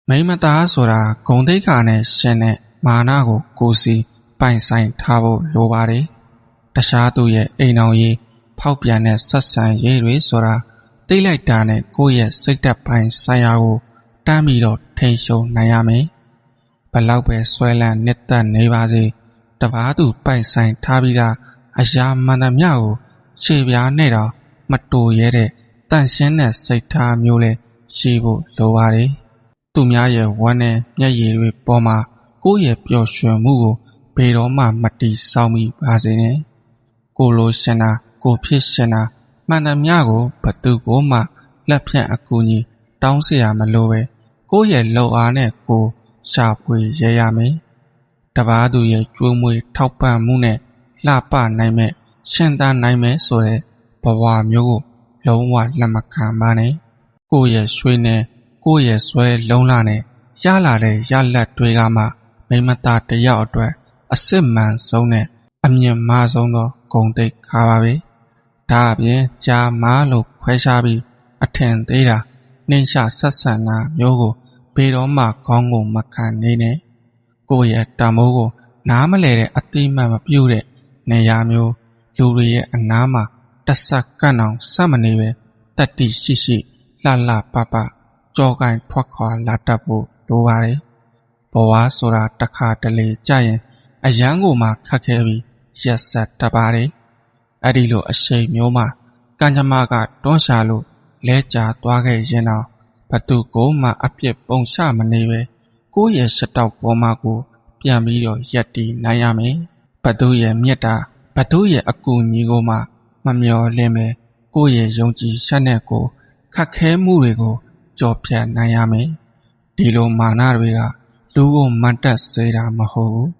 မိမသားဆိုတာဂုံတိတ်ခါနဲ့ရှင်တဲ့မာနကိုစီပိုင်ဆိုင်ထားဖို့လိုပါတယ်တခြားသူရဲ့အိမ်အောင်ရေးဖောက်ပြန်တဲ့ဆက်ဆံရေးတွေဆိုတာသိလိုက်တာနဲ့ကိုယ့်ရဲ့စိတ်ဓာတ်ပိုင်းဆိုင်ရာကိုတမ်းပြီးတော့ထိန်ရှုံနိုင်ရမယ်ဘလောက်ပဲဆွဲလန်းနှစ်သက်နေပါစေတပားသူပိုင်ဆိုင်ထားပြီးသားအရာမှန်သမျှကိုခြေပြားနဲ့တော့မတူရဲတဲ့တန့်ရှင်းတဲ့စိတ်ထားမျိုးလေးရှိဖို့လိုပါတယ်သူများရဲ့ဝမ်းနဲ့မျက်ရည်တွေပေါ်မှာကိုယ့်ရဲ့ပျော်ရွှင်မှုကိုဘယ်တော့မှမတီးဆောင်မိပါစေနဲ့ကိုလိုရှင်တာကိုဖြစ်ရှင်တာမှန်သမျှကိုဘသူကိုမှလက်ဖြန့်အကူအညီတောင်းเสียမလိုပဲကိုယ့်ရဲ့လှုပ်အားနဲ့ကိုရှာဖွေရရမယ်တပားသူရဲ့ကြွေးမွေးထောက်ပံ့မှုနဲ့လှပနိုင်မဲ့ရှင်သန်နိုင်မဲ့ဆိုတဲ့ဘဝမျိုးကိုလုံးဝလက်မခံပါနဲ့ကိုယ့်ရဲ့ရွှေနဲ့ကိုယ့်ရဲ့ဆွဲလုံးလာနဲ့ရလာတဲ့ရလက်တွေကမှမိမသားတယောက်အတွက်အစစ်မှန်ဆုံးနဲ့အမြင့်မားဆုံးသောဂုဏ်သိက္ခာပါပဲဒါအပြင်ကြာမားလို့ခွဲခြားပြီးအထင်သေးတာနှင်းချဆက်ဆံတာမျိုးကိုဘယ်တော့မှခေါင်းကိုမခံနေနဲ့ကိုယ့်ရဲ့တံမိုးကိုနားမလဲတဲ့အတိမတ်မပြုတ်တဲ့နေရာမျိုးလူတွေရဲ့အနားမှာတဆက်ကန့်အောင်စမနေပဲတတ္တိရှိရှိလှလှပပကြောကိုင်ထွက်ခွာလာတတ်ဖို့လိုပါတယ်ဘဝဆိုတာတစ်ခါတလေကြာရင်အယမ်းကိုမှခက်ခဲပြီးရက်ဆက်တတ်ပါတယ်အဲ့ဒီလိုအရှိန်မျိုးမှာကံကြမ္မာကတွန်းရှာလို့လဲကျသွားခဲ့ရင်တော့ဘသူကိုမှအပြစ်ပုံချမနေပဲကိုယ့်ရဲ့ရှတောက်ပေါ်မှာကိုပြန်ပြီးတော့ရက်တီးနိုင်ရမယ်ဘသူရဲ့မြတ်တာဘသူရဲ့အကူအညီကိုမှမမျော်လင့်ပဲကိုယ့်ရဲ့ယုံကြည်ချက်နဲ့ကိုခက်ခဲမှုတွေကိုကြော်ဖြတ်နိုင်ရမယ်ဒီလိုမာနတွေကလူကိုမတ်တက်စေတာမဟုတ်ဘူး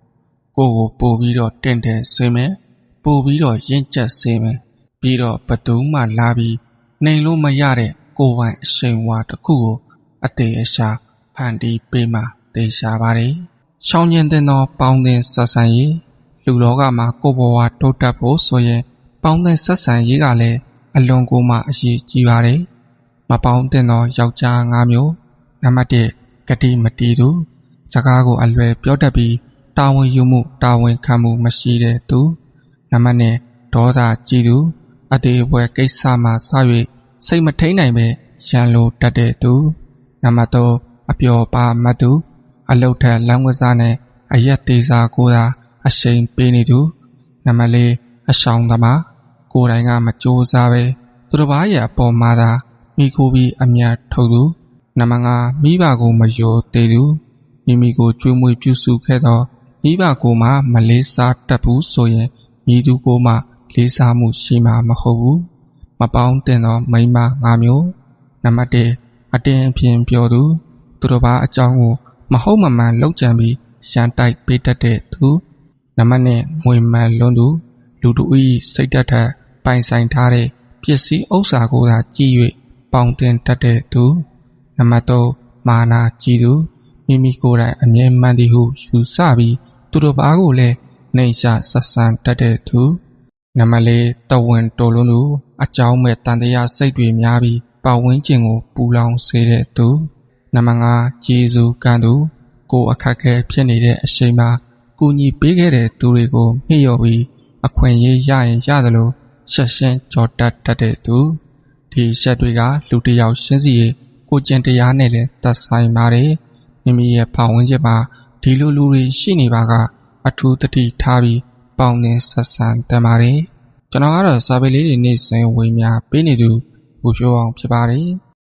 ကိုယ်ကိုပို့ပြီးတော့တင့်တယ်စေမယ်ပို့ပြီးတော့ရင့်ကျက်စေမယ်ပြီးတော့ဘသူမှလာပြီးနှိမ်လို့မရတဲ့ကိုယ်ပိုင်အရှိန်ဝါတစ်ခုကိုအသေးအရှာဖန်တီးပေးမှသေချာပါတယ်။ချောင်းကျင်တဲ့သောပေါင်းတဲ့ဆက်ဆံရေးလူလောကမှာကိုယ်ဘဝတိုးတက်ဖို့ဆိုရင်ပေါင်းတဲ့ဆက်ဆံရေးကလည်းအလွန်ကိုမှအရေးကြီးပါတယ်။မပေါင်းတဲ့သောယောက်ျား၅မျိုးနံပါတ်၁ဂတိမတီးသူစကားကိုအလွယ်ပြောတတ်ပြီးတာဝန်ယူမှုတာဝန်ခံမှုမရှိတဲ့သူနံပါတ်2ဒေါသကြီးသူအသေးအဖွဲကိစ္စမှာစ၍စိတ်မထိန်နိုင်ပဲရန်လိုတတ်တဲ့သူနံပါတ်3အပျော်ပါမတ်သူအလုတ်ထက်လမ်းဝစားနဲ့အရက်သေးစားကိုသာအရှိန်ပေးနေသူနံပါတ်4အဆောင်သမားကိုယ်တိုင်ကမကြိုးစားပဲသူတစ်ပါးရဲ့အပေါ်မှာသာမိခိုးပြီးအမြတ်ထုတ်သူနံပါတ်5မိဘကိုမယိုသေးသူမိမိကိုကြွေးမွေးပြုစုခဲ့သောမိဘကိုမှမလေးစားတတ်ဘူးဆိုရင်မိသူကိုမှလေးစားမှုရှိမှာမဟုတ်ဘူးမပေါင်းတင်သောမိန်းမ5မျိုးနံပါတ်1အတင်းအဖျင်ပြောသူသူတစ်ပါးအကြောင်းကိုမဟုတ်မမှန်လောက်ကြံပြီးရန်တိုက်ပေးတတ်တဲ့သူနံပါတ်2ငွေမှန်လွန်းသူလူတို့၏စိတ်ဓာတ်ထက်ပိုင်ဆိုင်ထားတဲ့ပစ္စည်းဥစ္စာကိုသာကြည့်၍ပေါင်းတင်တတ်တဲ့သူနံပါတ်3မာနာကြီးသူမိမိကိုယ်တိုင်အမြဲမှန်သည်ဟုယူဆပြီးသူတို့ဘာကိုလည်းနှိမ်ချဆက်ဆံတတ်တဲ့သူနံပါတ်4တဝန်တော်လုံးသူအကြောင်းမဲ့တန်တရားစိတ်တွေများပြီးပတ်ဝန်းကျင်ကိုပူလောင်စေတဲ့သူနံပါတ်5ကျေးဇူးကံသူကိုယ်အခက်ခဲဖြစ်နေတဲ့အချိန်မှာကူညီပေးခဲ့တဲ့သူတွေကိုမျှော်ပြီးအခွင့်အရေးရရင်ရသလိုဆက်ရှင်းကြော်တတ်တဲ့သူဒီချက်တွေကလူတစ်ယောက်ရှင်းစီရဲ့ကိုကျင့်တရားနဲ့လည်းသက်ဆိုင်ပါတယ်မိမိရဲ့ပတ်ဝန်းကျင်မှာဒီလိုလူတွေရှိနေပါကအထူးသတိထားပြီးပေါင်းသင်းဆက်ဆံတတ်ပါတယ်ကျွန်တော်ကတော့စာပေလေးတွေနေ့စဉ်ဝင်များပေးနေသူဘူဖြိုးအောင်ဖြစ်ပါတယ်